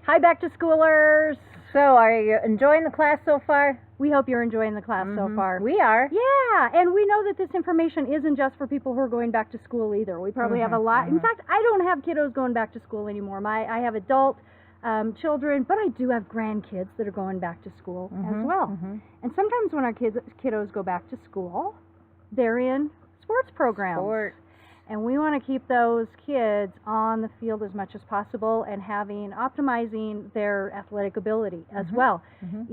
Hi, back to schoolers. So, are you enjoying the class so far? We hope you're enjoying the class so far. We are. Yeah, and we know that this information isn't just for people who are going back to school either. We probably have a lot. In fact, I don't have kiddos going back to school anymore. I have adult children, but I do have grandkids that are going back to school as well. And sometimes when our kiddos go back to school, they're in sports programs. And we want to keep those kids on the field as much as possible and optimizing their athletic ability as well.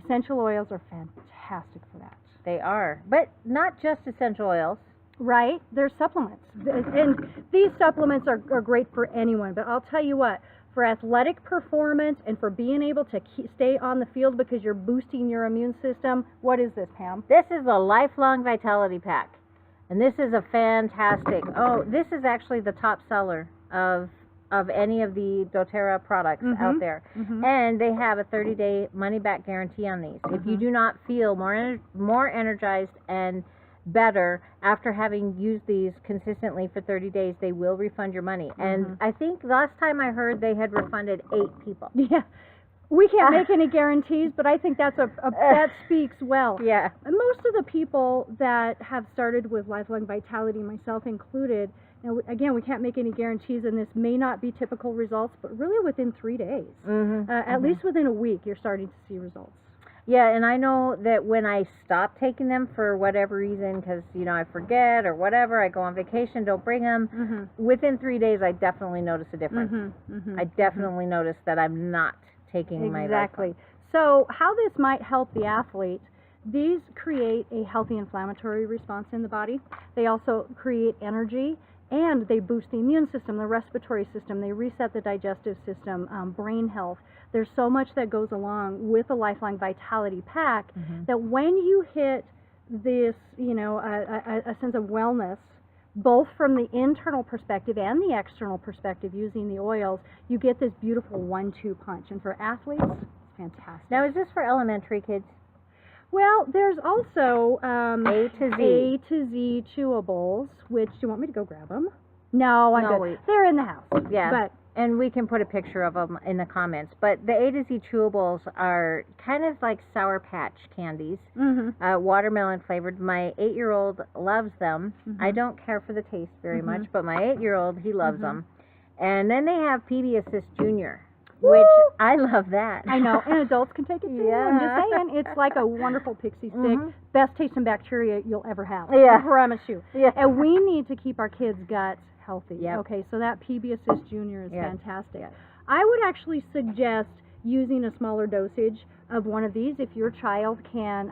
Essential oils are fantastic for that. They are, but not just essential oils. Right? They're supplements. And these supplements are great for anyone, but I'll tell you what, for athletic performance and for being able to stay on the field because you're boosting your immune system, what is this, Pam? This is the Lifelong Vitality Pack. And this is a fantastic, this is actually the top seller of any of the doTERRA products out there. And they have a 30-day money-back guarantee on these. If you do not feel more energized and better after having used these consistently for 30 days, they will refund your money. And I think last time I heard they had refunded 8 people. Yeah. We can't make any guarantees, but I think that speaks well. Yeah. And most of the people that have started with Lifelong Vitality, myself included, again, we can't make any guarantees, and this may not be typical results, but really within 3 days, at least within a week, you're starting to see results. Yeah, and I know that when I stop taking them for whatever reason, because, I forget or whatever, I go on vacation, don't bring them, within 3 days, I definitely notice a difference. I definitely notice that I'm not taking my Exactly. So how this might help the athlete, these create a healthy inflammatory response in the body. They also create energy, and they boost the immune system, the respiratory system. They reset the digestive system, brain health. There's so much that goes along with a Lifelong Vitality Pack that when you hit this, a sense of wellness, both from the internal perspective and the external perspective using the oils, you get this beautiful 1-2 punch. And for athletes, it's fantastic. Now, is this for elementary kids? Well, there's also A to Z chewables, which, do you want me to go grab them? No, I'm good. Wait. They're in the house. Yeah. And we can put a picture of them in the comments. But the A to Z chewables are kind of like Sour Patch candies, watermelon flavored. My 8-year-old loves them. I don't care for the taste very much, but my 8-year-old, he loves them. And then they have PB Assist Junior, which I love that. I know, and adults can take it too. Yeah. I'm just saying, it's like a wonderful pixie stick. Best tasting bacteria you'll ever have. Yeah. I promise you. Yeah. And we need to keep our kids' guts healthy. Yep. Okay, so that PB Assist Junior is fantastic. I would actually suggest using a smaller dosage of one of these if your child can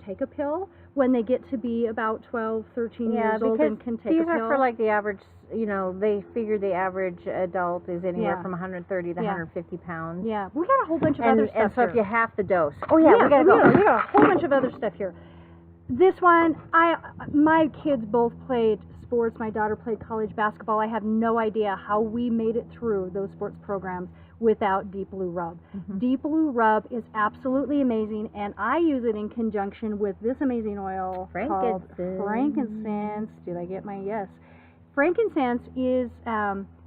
take a pill when they get to be about 12, 13 years old and can take a pill. These are for like the average, they figure the average adult is anywhere from 130 to 150 pounds. Yeah, we got a whole bunch of other stuff and so here. if you half the dose. We got a whole bunch of other stuff here. This one, my kids both played sports. My daughter played college basketball. I have no idea how we made it through those sports programs without Deep Blue Rub. Deep Blue Rub is absolutely amazing, and I use it in conjunction with this amazing oil called frankincense. Did I get my yes? Frankincense is,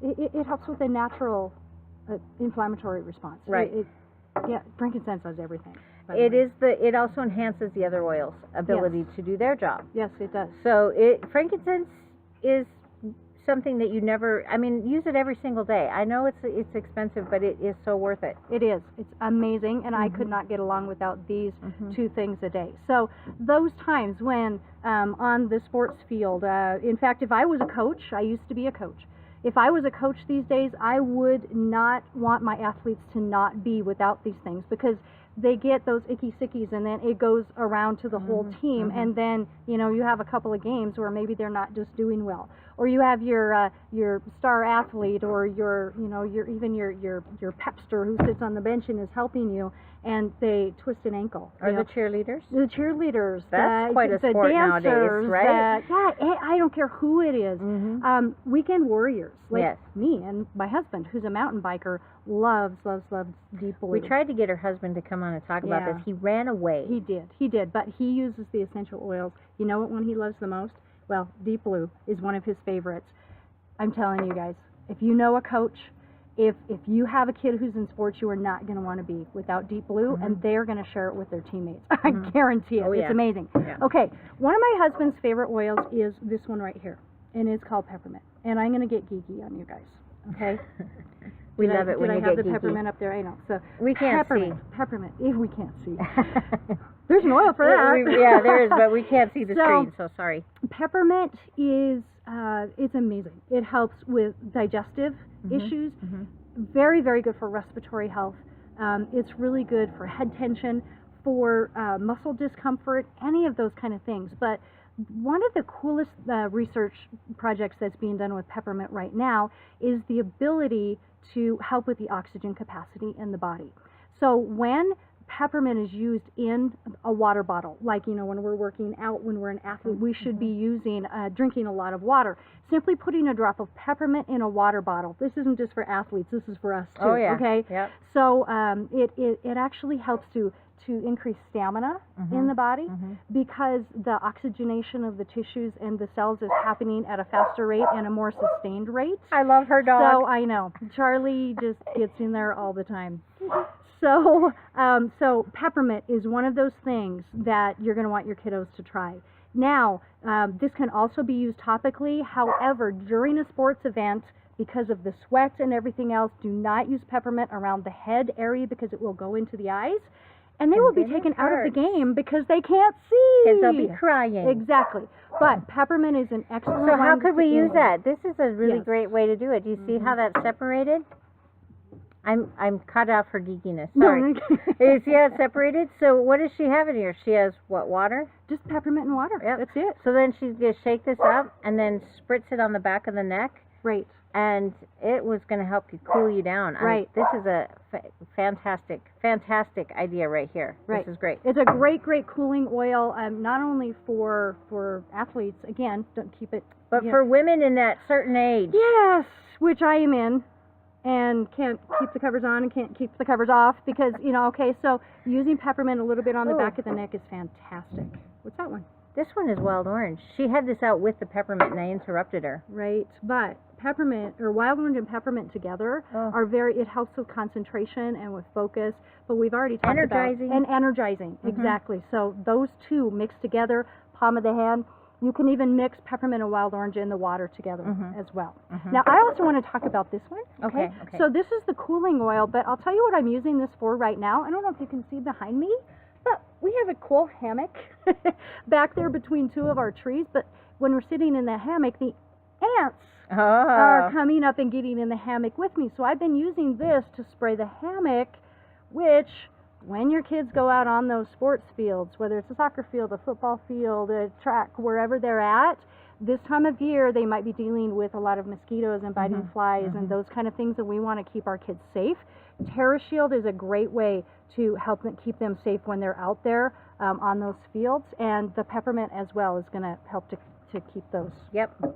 it helps with a natural inflammatory response. Right. Frankincense does everything. It also enhances the other oils' ability to do their job. Yes, it does. So frankincense is something that you never, use it every single day. I know it's expensive, but it is so worth it. It is. It's amazing, and I could not get along without these 2 things a day. So those times when on the sports field, in fact, if I was a coach, I used to be a coach. If I was a coach these days, I would not want my athletes to not be without these things, because they get those icky sickies, and then it goes around to the whole team, and then you have a couple of games where maybe they're not just doing well, or you have your star athlete, or your pepster who sits on the bench and is helping you, and they twist an ankle. Or the cheerleaders. The cheerleaders. That's quite a sport nowadays, right? I don't care who it is. Weekend warriors, like yes. me and my husband, who's a mountain biker, loves Deep Blue. We tried to get her husband to come on and talk about this. He ran away. He did, but he uses the essential oils. You know what one he loves the most? Well, Deep Blue is one of his favorites. I'm telling you guys, if you know a coach if you have a kid who's in sports, you are not going to want to be without Deep Blue, and they're going to share it with their teammates. I guarantee it. Oh, yeah. It's amazing. Yeah. Okay, one of my husband's favorite oils is this one right here, and it's called peppermint. And I'm going to get geeky on you guys. Okay. We love it when you get geeky. Did I have the geeky. peppermint up there? I know. So We can't see. Peppermint. We can't see. There's an oil for that. Yeah, there is, but we can't see the So- screen, so sorry. Peppermint is it's amazing. It helps with digestive issues. Very, very good for respiratory health. It's really good for head tension, for muscle discomfort, any of those kind of things. But one of the coolest research projects that's being done with peppermint right now is the ability to help with the oxygen capacity in the body. So when peppermint is used in a water bottle, like, you know, when we're working out, when we're an athlete, we should be using, drinking a lot of water. Simply putting a drop of peppermint in a water bottle. This isn't just for athletes, this is for us too, Oh, yeah. okay? Yep. So it actually helps to increase stamina in the body because the oxygenation of the tissues and the cells is happening at a faster rate and a more sustained rate. I love her dog. So I know. Charlie just gets in there all the time. So peppermint is one of those things that you're going to want your kiddos to try. Now, this can also be used topically. However, during a sports event, because of the sweat and everything else, do not use peppermint around the head area because it will go into the eyes. And they will be then it taken out of the hurts. game because they can't see. Because they'll be crying. Exactly. But peppermint is an excellent So how one could we to use use. that? This is a really Yes. great way to do it. Do you see how that's separated? I'm cut out for geekiness. No, Sorry. okay. You see how it's separated? So what does she have in here? She has what, water? Just peppermint and water. Yep. That's it. So then she's going to shake this up and then spritz it on the back of the neck. Right. And it was going to help you cool you down. Right. This is a fantastic idea right here. Right. This is great. It's a great cooling oil, not only for athletes, again, don't keep it. But you for women in that certain age. Yes, which I am in, and can't keep the covers on and can't keep the covers off because, you know, okay, so using peppermint a little bit on the back of the neck is fantastic. What's that one? This one is wild orange. She had this out with the peppermint and I interrupted her. Right, but peppermint, or wild orange and peppermint together are it helps with concentration and with focus, but we've already talked Energizing. about... And energizing, exactly. So those two mixed together, palm of the hand. You can even mix peppermint and wild orange in the water together as well. Now, I also want to talk about this one. Okay. So this is the cooling oil, but I'll tell you what I'm using this for right now. I don't know if you can see behind me, but we have a cool hammock back there between two of our trees. But when we're sitting in the hammock, the ants are coming up and getting in the hammock with me. So I've been using this to spray the hammock, which... when your kids go out on those sports fields, whether it's a soccer field, a football field, a track, wherever they're at, this time of year they might be dealing with a lot of mosquitoes and biting flies and those kind of things, and we want to keep our kids safe. TerraShield is a great way to help them keep them safe when they're out there on those fields, and the peppermint as well is going to help to keep those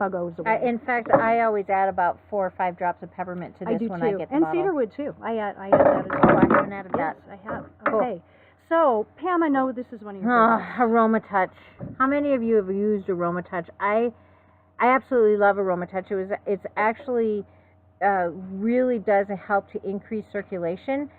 buggos away. In fact, I always add about 4 or 5 drops of peppermint to this I do when too. I get the And bottle. cedarwood too. I add that as well. Oh, I haven't added that. Yes, I have. Cool. Okay. So, Pam, I know this is one of your favorites. Aroma Touch. How many of you have used Aroma Touch? I absolutely love Aroma Touch. It's actually really does help to increase circulation.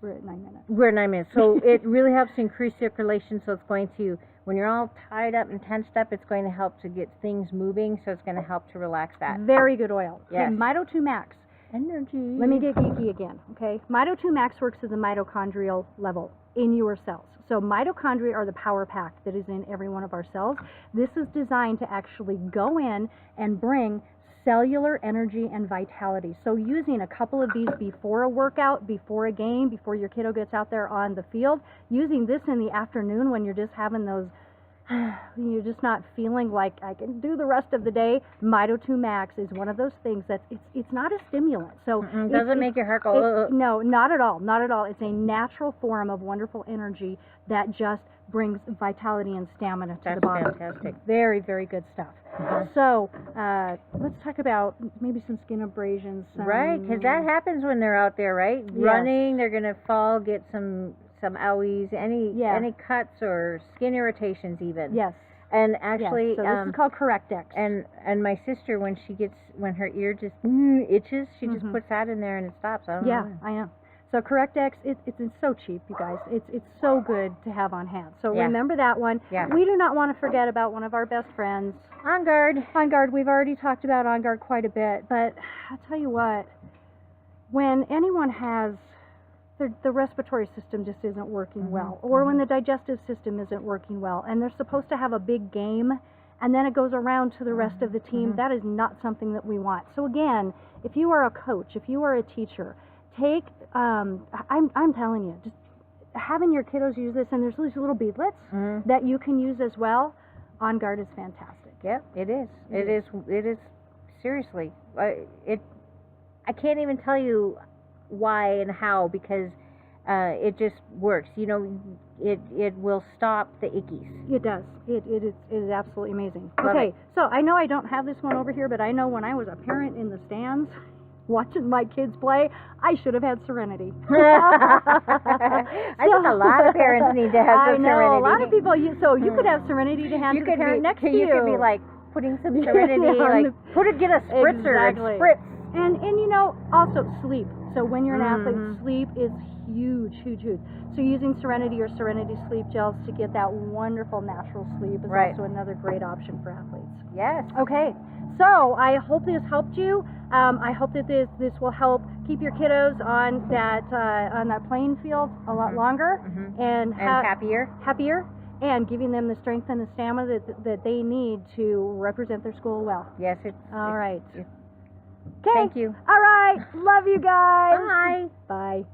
We're at 9 minutes. We're at 9 minutes. So it really helps to increase circulation. So it's going to, when you're all tied up and tensed up, it's going to help to get things moving. So it's going to help to relax that. Very good oil. Yes. Okay, Mito 2 Max. Energy. Let me get geeky again, okay? Mito 2 Max works at the mitochondrial level in your cells. So mitochondria are the power pack that is in every one of our cells. This is designed to actually go in and bring cellular energy and vitality. So using a couple of these before a workout, before a game, before your kiddo gets out there on the field, using this in the afternoon when you're just having those, you're just not feeling like I can do the rest of the day. Mito 2 Max is one of those things that it's not a stimulant. So it doesn't make your heart go, no, not at all, not at all. It's a natural form of wonderful energy that just brings vitality and stamina to the body. That's fantastic. Very, very good stuff. So let's talk about maybe some skin abrasions. Right, because that happens when they're out there, right? Yes. Running, they're going to fall, get some owies, any cuts or skin irritations even. Yes. And actually, yes, so this is called Correct-X. And my sister, when her ear just itches, she just puts that in there and it stops. I don't know. I know. So Correct-X, it's so cheap, you guys. It's so good to have on hand. So remember that one. Yeah. We do not want to forget about one of our best friends, On Guard. On Guard. We've already talked about On Guard quite a bit, but I'll tell you what, when anyone has the respiratory system just isn't working well, or when the digestive system isn't working well, and they're supposed to have a big game, and then it goes around to the rest of the team, that is not something that we want. So again, if you are a coach, if you are a teacher, take, I'm telling you, just having your kiddos use this, and there's these little beadlets that you can use as well. On Guard is fantastic. Yep, it is. It is. Seriously, I can't even tell you why and how, because it just works. You know, it will stop the ickies. It does. It is absolutely amazing. Love okay, it. so I know I don't have this one over here, but I know when I was a parent in the stands watching my kids play, I should have had Serenity. I think a lot of parents need to have some Serenity. I know, a lot of people, so you could have Serenity to hand to the parent next to you. You could be like putting some Serenity, get a spritzer and spritz. And you know, also sleep. So when you're an athlete, sleep is huge, huge, huge. So using Serenity or Serenity sleep gels to get that wonderful natural sleep is also another great option for athletes. Yes. Okay. So I hope this helped you. I hope that this will help keep your kiddos on that playing field a lot longer and happier. And giving them the strength and the stamina that they need to represent their school well. Yes. All right. Okay. Thank you. All right. Love you guys. Bye. Bye.